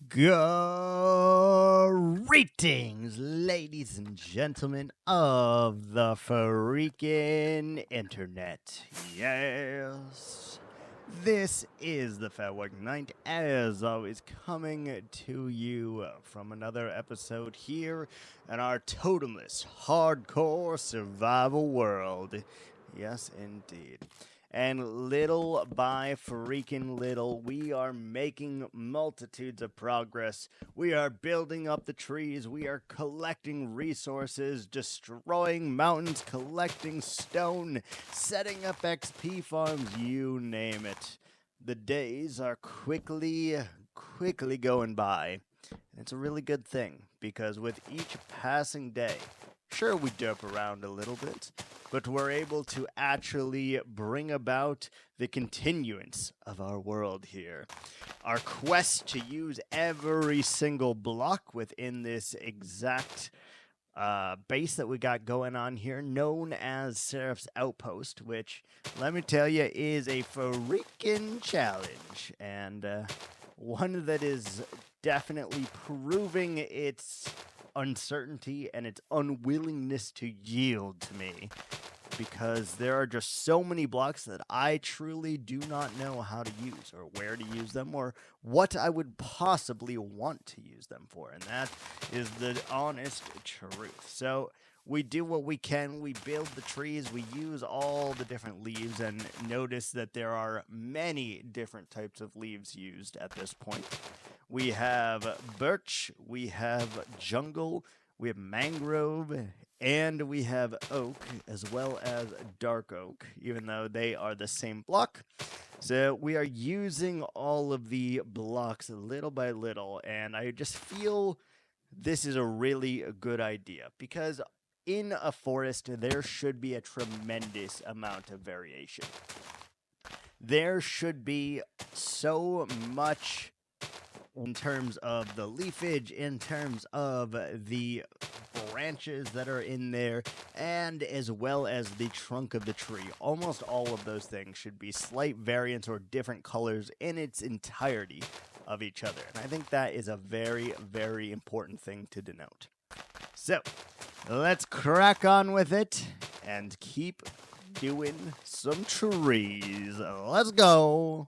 Greetings, ladies and gentlemen of the freaking internet. Yes. This is the Fat White Knight, as always, coming to you from another episode here in our totemless, hardcore survival world. Yes, indeed. And little by freaking little, we are making multitudes of progress. We are building up the trees. We are collecting resources, destroying mountains, collecting stone, setting up XP farms, you name it. The days are quickly going by. And it's a really good thing, because with each passing day, sure, we derp around a little bit, but we're able to actually bring about the continuance of our world here. Our quest to use every single block within this exact base that we got going on here, known as Seraphs Outpost, which, let me tell you, is a freaking challenge, and one that is definitely proving its uncertainty and its unwillingness to yield to me, because there are just so many blocks that I truly do not know how to use, or where to use them, or what I would possibly want to use them for, and that is the honest truth. So we do what we can, we build the trees, we use all the different leaves, and notice that there are many different types of leaves used at this point. We have birch, we have jungle, we have mangrove, and we have oak, as well as dark oak, even though they are the same block. So we are using all of the blocks little by little, and I just feel this is a really good idea, because in a forest, there should be a tremendous amount of variation. There should be so much in terms of the leafage, in terms of the branches that are in there, and as well as the trunk of the tree. Almost all of those things should be slight variants or different colors in its entirety of each other. And I think that is a very, very important thing to denote. So, let's crack on with it and keep doing some trees. Let's go!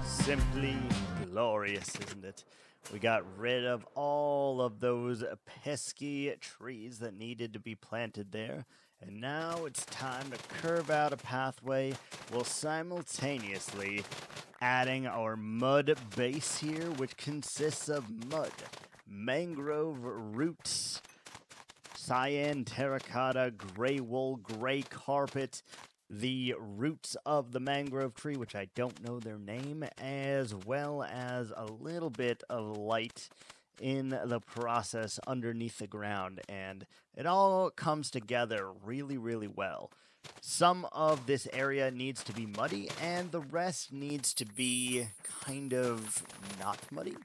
Simply glorious, isn't it? We got rid of all of those pesky trees that needed to be planted there, and now it's time to curve out a pathway while simultaneously adding our mud base here, which consists of mud, mangrove roots, cyan, terracotta, gray wool, gray carpet, the roots of the mangrove tree, which I don't know their name, as well as a little bit of light in the process underneath the ground, and it all comes together really, really well. Some of this area needs to be muddy, and the rest needs to be kind of not muddy.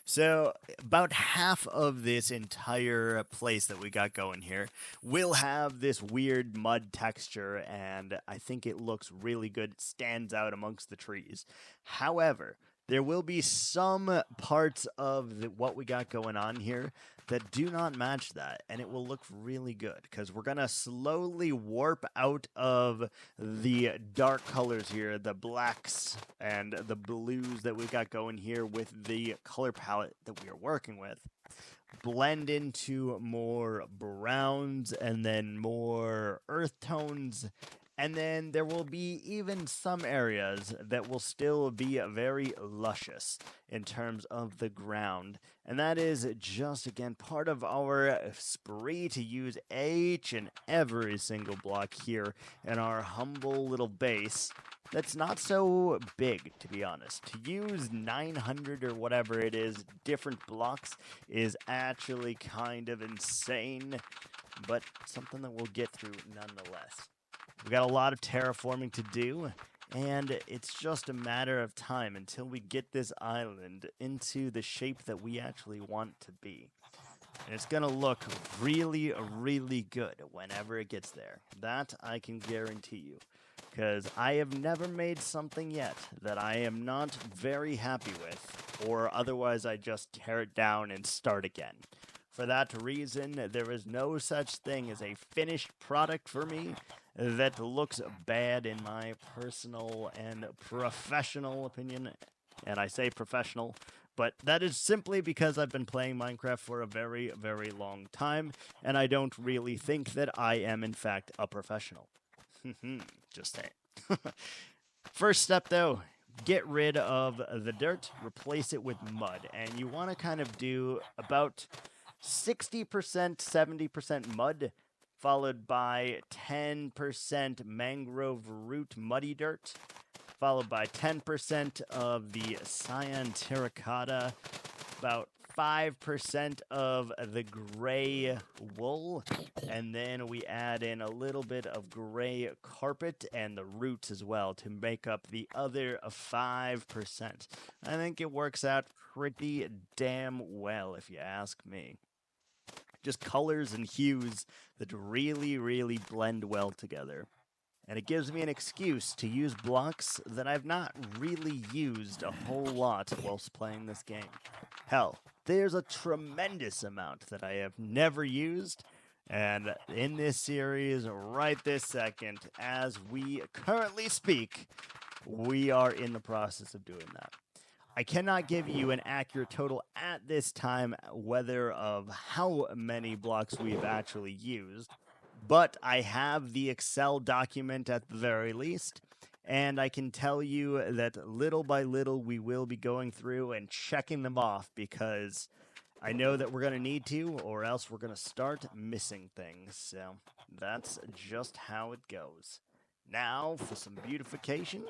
So, about half of this entire place that we got going here will have this weird mud texture, and I think it looks really good. It stands out amongst the trees. However, there will be some parts of what we got going on here that do not match that, and it will look really good because we're going to slowly warp out of the dark colors here, the blacks and the blues that we got going here with the color palette that we are working with, blend into more browns and then more earth tones. And then there will be even some areas that will still be very luscious in terms of the ground. And that is just, again, part of our spree to use each and every single block here in our humble little base. That's not so big, to be honest. To use 900 or whatever it is, different blocks, is actually kind of insane, but something that we'll get through nonetheless. We got a lot of terraforming to do, and it's just a matter of time until we get this island into the shape that we actually want to be. And it's going to look really, really good whenever it gets there. That I can guarantee you. Because I have never made something yet that I am not very happy with, or otherwise I just tear it down and start again. For that reason, there is no such thing as a finished product for me that looks bad in my personal and professional opinion. And I say professional, but that is simply because I've been playing Minecraft for a very, very long time, and I don't really think that I am, in fact, a professional. Just saying. First step, though, get rid of the dirt, replace it with mud, and you want to kind of do about 60%, 70% mud, followed by 10% mangrove root muddy dirt, followed by 10% of the cyan terracotta, about 5% of the gray wool, and then we add in a little bit of gray carpet and the roots as well to make up the other 5%. I think it works out pretty damn well, if you ask me. Just colors and hues that really, really blend well together. And it gives me an excuse to use blocks that I've not really used a whole lot whilst playing this game. Hell, there's a tremendous amount that I have never used, and in this series, right this second, as we currently speak, we are in the process of doing that. I cannot give you an accurate total at this time, whether of how many blocks we've actually used, but I have the Excel document at the very least, and I can tell you that little by little we will be going through and checking them off because I know that we're going to need to, or else we're going to start missing things. So that's just how it goes. Now for some beautification,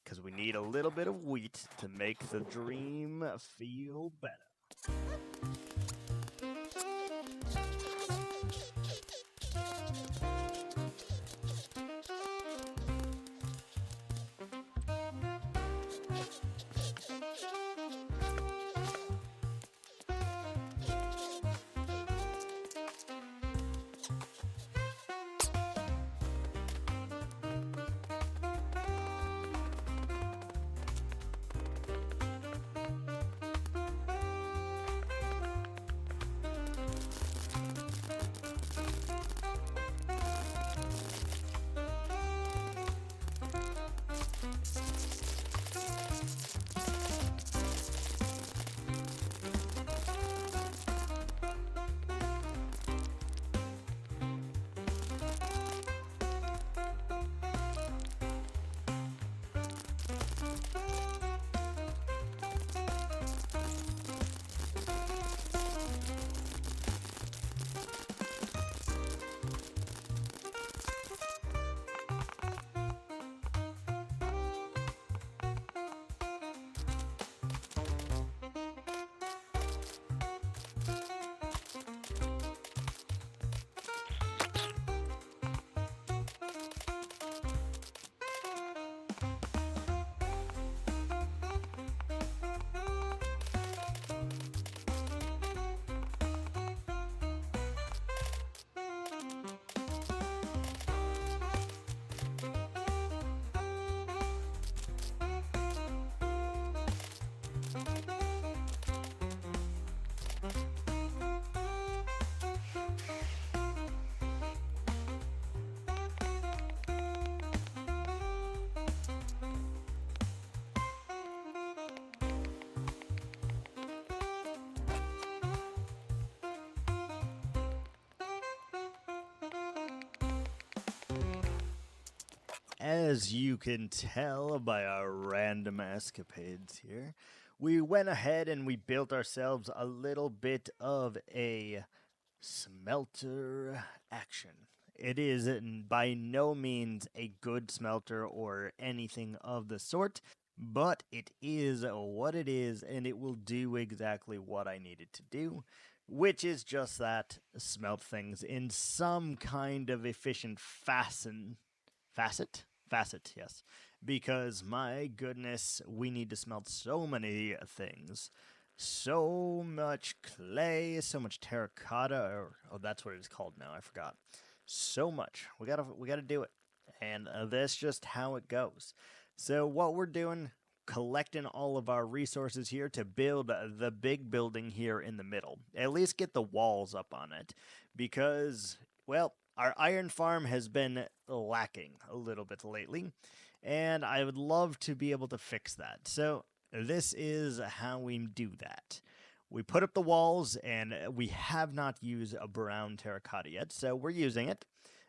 because we need a little bit of wheat to make the dream feel better. as you can tell by our random escapades here, we went ahead and we built ourselves a little bit of a smelter action. It is by no means a good smelter or anything of the sort, but it is what it is, and it will do exactly what I need it to do, which is just that, smelt things in some kind of efficient facet, yes. Because my goodness, we need to smelt so many things. So much clay, so much terracotta, or oh, that's what it's called now. I forgot. So much. We gotta do it, and that's just how it goes. So what we're doing, collecting all of our resources here to build the big building here in the middle. At least get the walls up on it, because well, our iron farm has been lacking a little bit lately, and I would love to be able to fix that. So this is how we do that. We put up the walls, and we have not used a brown terracotta yet, so we're using it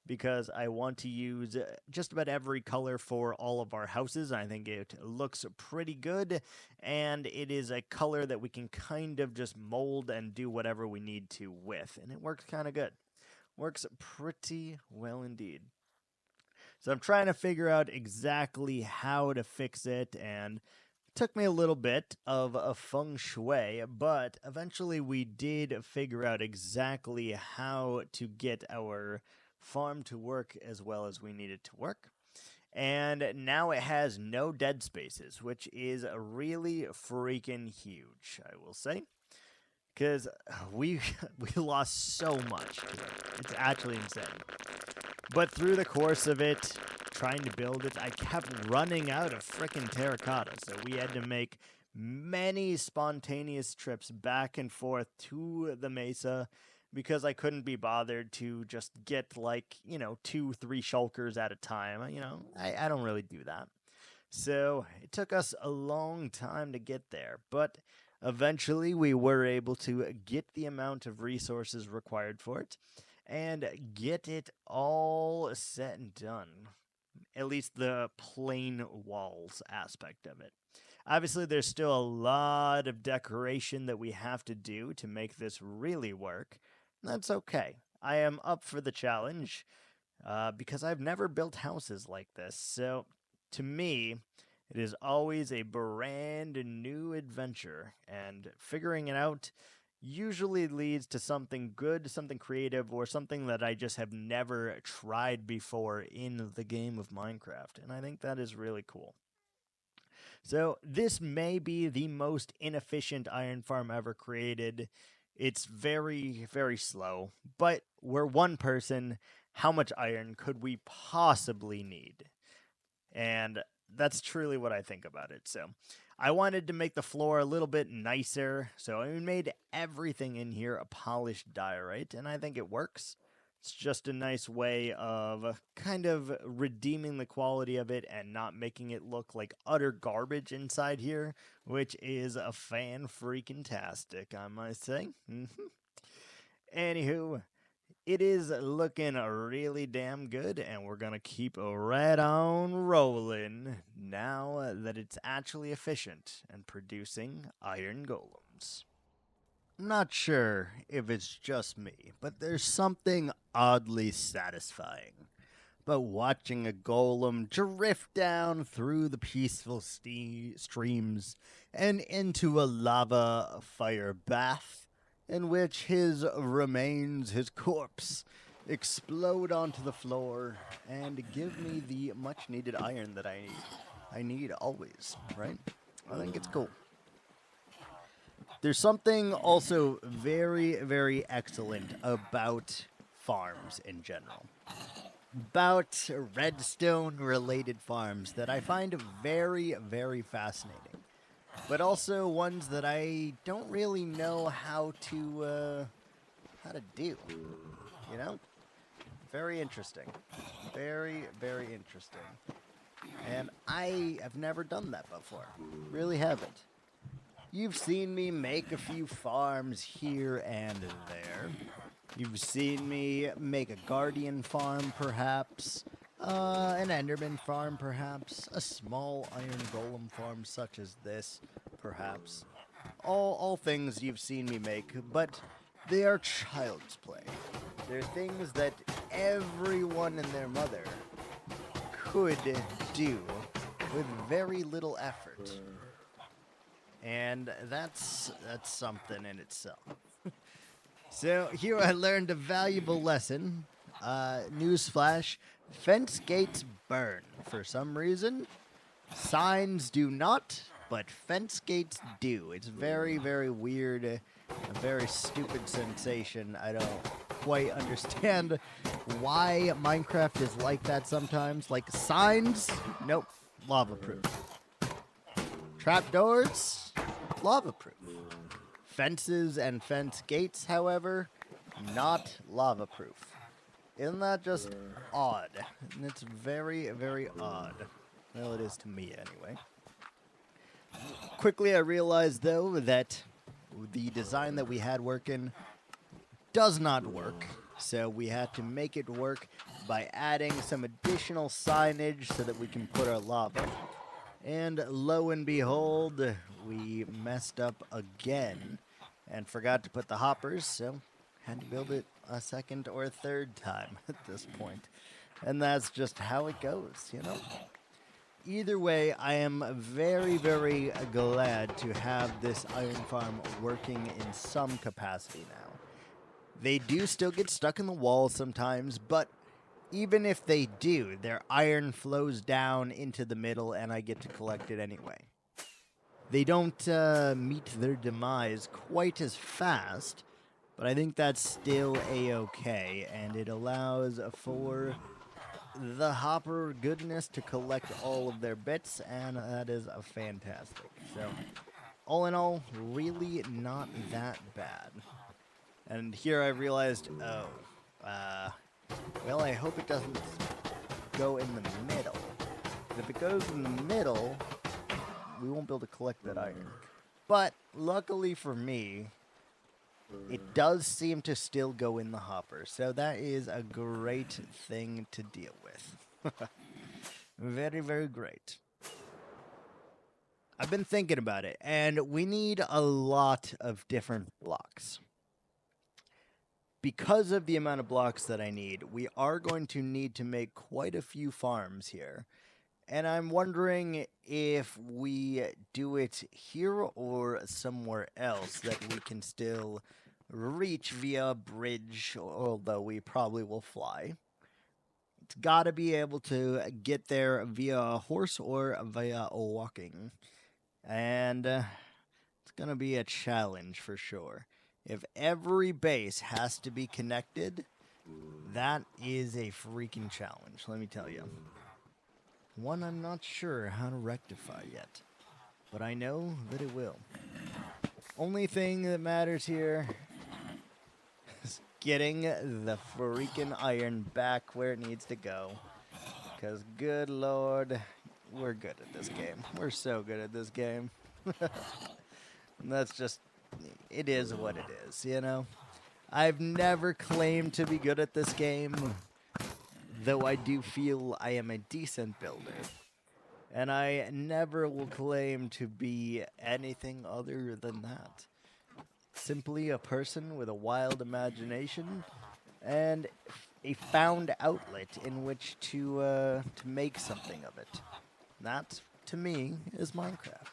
because I want to use just about every color for all of our houses. I think it looks pretty good, and it is a color that we can kind of just mold and do whatever we need to with, and it works kind of good. Works pretty well indeed. So I'm trying to figure out exactly how to fix it, and took me a little bit of a feng shui, but eventually we did figure out exactly how to get our farm to work as well as we need it to work. And now it has no dead spaces, which is really freaking huge, I will say. Because we we lost so much to it. It's actually insane. But through the course of it, trying to build it, I kept running out of frickin' terracotta, so we had to make many spontaneous trips back and forth to the mesa because I couldn't be bothered to just get, like, 2, 3 shulkers at a time. I don't really do that. So it took us a long time to get there, but eventually we were able to get the amount of resources required for it and get it all set and done. At least the plain walls aspect of it. Obviously, there's still a lot of decoration that we have to do to make this really work. That's okay. I am up for the challenge because I've never built houses like this. So, to me, it is always a brand new adventure, and figuring it out usually leads to something good, something creative, or something that I just have never tried before in the game of Minecraft, and I think that is really cool. So, this may be the most inefficient iron farm ever created. It's very, very slow, but we're one person. How much iron could we possibly need? And that's truly what I think about it. So I wanted to make the floor a little bit nicer, so I made everything in here a polished diorite, and I think it works. It's just a nice way of kind of redeeming the quality of it and not making it look like utter garbage inside here, which is a fan freaking tastic, I must say. Anywho, it is looking really damn good, and we're going to keep right on rolling now that it's actually efficient and producing iron golems. I'm not sure if it's just me, but there's something oddly satisfying about watching a golem drift down through the peaceful streams and into a lava fire bath in which his remains, his corpse, explode onto the floor and give me the much needed iron that I need. I need always, right? I think it's cool. There's something also very, very excellent about farms in general. About redstone related farms that I find very, very fascinating. But also ones that I don't really know how to do. You know? Very interesting. Very, very interesting. And I have never done that before. Really haven't. You've seen me make a few farms here and there. You've seen me make a guardian farm, perhaps. An Enderman farm, perhaps. A small iron golem farm such as this, perhaps. All things you've seen me make, but they are child's play. They're things that everyone and their mother could do with very little effort. And that's something in itself. So here I learned a valuable lesson. Newsflash, fence gates burn for some reason. Signs do not, but fence gates do. It's very, very weird, a very stupid sensation. I don't quite understand why Minecraft is like that sometimes. Like signs, nope, lava proof. Trapdoors, lava proof. Fences and fence gates, however, not lava proof. Isn't that just odd? And it's very, very odd. Well, it is to me anyway. Quickly I realized, though, that the design that we had working does not work. So we had to make it work by adding some additional signage so that we can put our lava. And lo and behold, we messed up again and forgot to put the hoppers, so had to build it a second or a third time at this point. And that's just how it goes, you know? Either way, I am very, very glad to have this iron farm working in some capacity now. They do still get stuck in the wall sometimes, but even if they do, their iron flows down into the middle and I get to collect it anyway. They don't meet their demise quite as fast, but I think that's still a-okay, and it allows for the hopper goodness to collect all of their bits, and that is fantastic. So, all in all, really not that bad. And here I realized, well, I hope it doesn't go in the middle. If it goes in the middle, we won't be able to collect that iron. But, luckily for me, it does seem to still go in the hopper, so that is a great thing to deal with. Very, very great. I've been thinking about it, and we need a lot of different blocks. Because of the amount of blocks that I need, we are going to need to make quite a few farms here. And I'm wondering if we do it here or somewhere else that we can still reach via bridge, although we probably will fly. It's got to be able to get there via a horse or via walking. And it's going to be a challenge for sure. If every base has to be connected, that is a freaking challenge, let me tell you. One I'm not sure how to rectify yet, but I know that it will. Only thing that matters here is getting the freaking iron back where it needs to go. Because good lord, we're good at this game. We're so good at this game. And that's just, it is what it is, you know? I've never claimed to be good at this game, though I do feel I am a decent builder. And I never will claim to be anything other than that. Simply a person with a wild imagination and a found outlet in which to make something of it. That, to me, is Minecraft.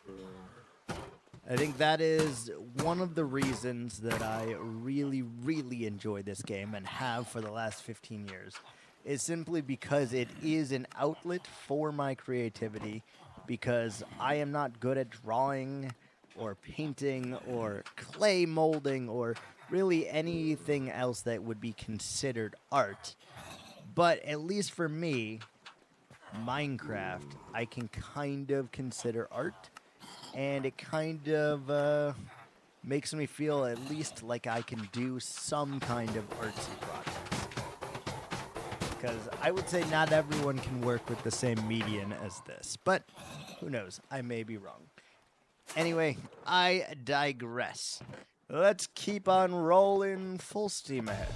I think that is one of the reasons that I really, really enjoy this game and have for the last 15 years. Is simply because it is an outlet for my creativity, because I am not good at drawing or painting or clay molding or really anything else that would be considered art. But at least for me, Minecraft, I can kind of consider art, and it kind of makes me feel at least like I can do some kind of artsy project. Because I would say not everyone can work with the same medium as this, but who knows, I may be wrong. Anyway, I digress. Let's keep on rolling full steam ahead.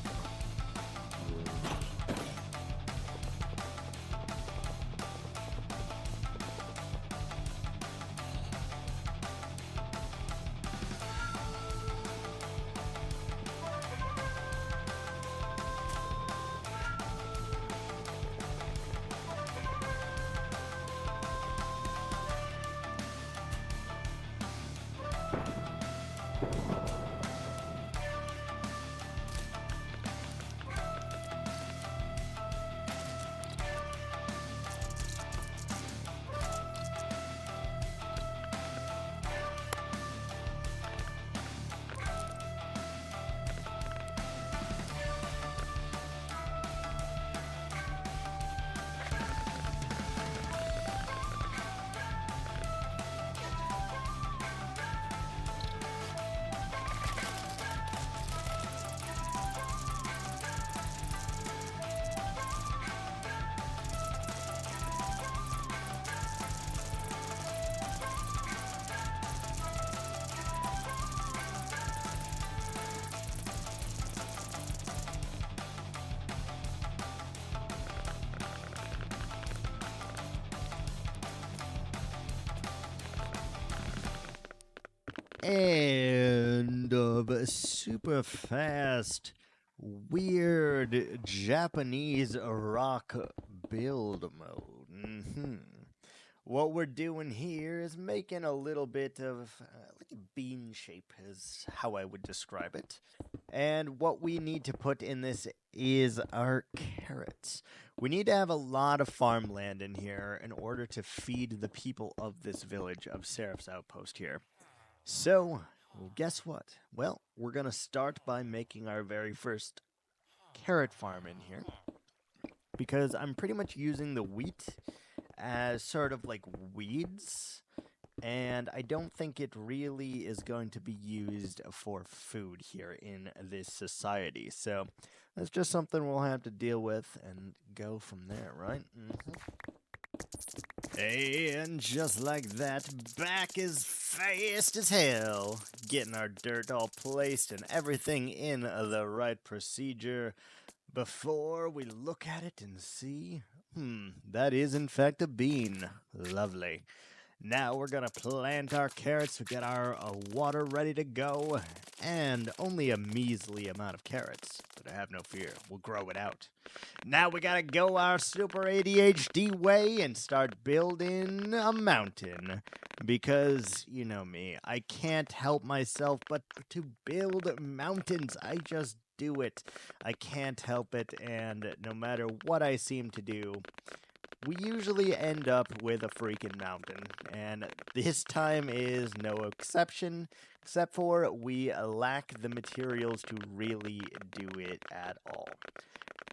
super fast, weird Japanese rock build mode. What we're doing here is making a little bit of like a bean shape is how I would describe it. And what we need to put in this is our carrots. We need to have a lot of farmland in here in order to feed the people of this village of Seraphs Outpost here. So, well, guess what? Well, we're going to start by making our very first carrot farm in here. Because I'm pretty much using the wheat as sort of like weeds, and I don't think it really is going to be used for food here in this society. So that's just something we'll have to deal with and go from there, right? And just like that, back as fast as hell, getting our dirt all placed and everything in the right procedure. Before we look at it and see, that is in fact a bean. Lovely. Now we're gonna plant our carrots, we get our water ready to go, and only a measly amount of carrots, but I have no fear, we'll grow it out. Now we gotta go our super ADHD way and start building a mountain, because, you know me, I can't help myself but to build mountains. I just do it. I can't help it, and no matter what I seem to do, we usually end up with a freaking mountain, and this time is no exception, except for we lack the materials to really do it at all.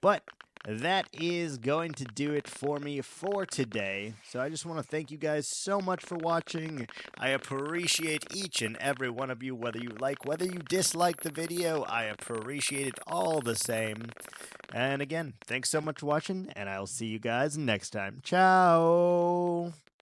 But that is going to do it for me for today. So I just want to thank you guys so much for watching. I appreciate each and every one of you, whether you like, whether you dislike the video. I appreciate it all the same. And again, thanks so much for watching, and I'll see you guys next time. Ciao!